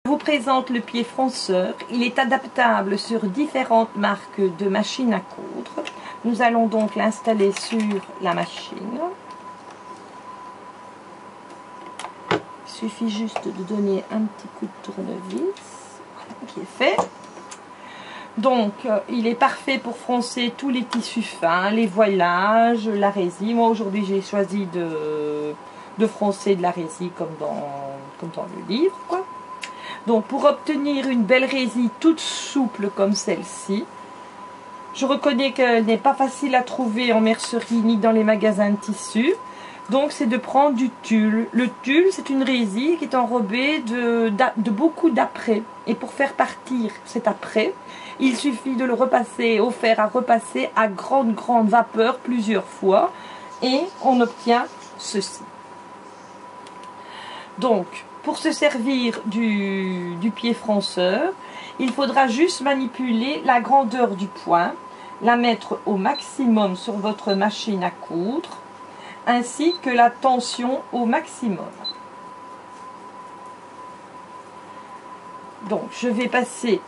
Je vous présente le pied fronceur. Il est adaptable sur différentes marques de machines à coudre. Nous allons donc l'installer sur la machine. Il suffit juste de donner un petit coup de tournevis. Voilà, qui est fait. Donc, il est parfait pour froncer tous les tissus fins, les voilages, la résille. Moi, aujourd'hui, j'ai choisi de froncer de la résille comme dans le livre, quoi. Donc, pour obtenir une belle résille toute souple comme celle-ci, je reconnais qu'elle n'est pas facile à trouver en mercerie ni dans les magasins de tissus. Donc, c'est de prendre du tulle. Le tulle, c'est une résille qui est enrobée de beaucoup d'apprêts. Et pour faire partir cet apprêt, il suffit de le repasser au fer à repasser à grande vapeur plusieurs fois. Et on obtient ceci. Donc, pour se servir du pied fronceur, il faudra juste manipuler la grandeur du point, la mettre au maximum sur votre machine à coudre, ainsi que la tension au maximum. Donc, je vais passer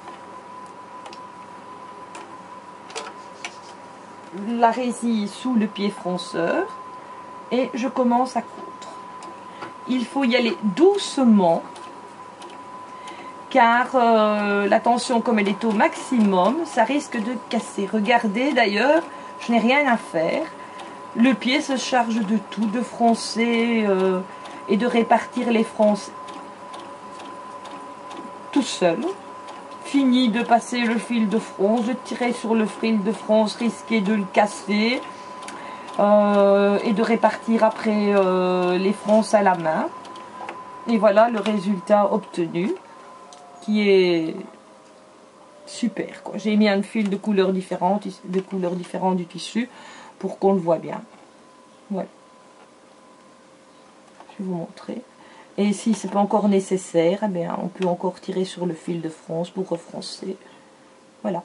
la résille sous le pied fronceur et je commence à coudre. Il faut y aller doucement car la tension, comme elle est au maximum, ça risque de casser. Regardez d'ailleurs, je n'ai rien à faire. Le pied se charge de tout, de froncer et de répartir les fronces tout seul. Fini de passer le fil de fronce, de tirer sur le fil de fronce, risquer de le casser. Et de répartir après les fronces à la main. Et voilà le résultat obtenu qui est super, quoi. J'ai mis un fil de couleurs différentes du tissu pour qu'on le voit bien. Voilà. Je vais vous montrer. Et si c'est pas encore nécessaire, eh bien, on peut encore tirer sur le fil de fronce pour refroncer. Voilà.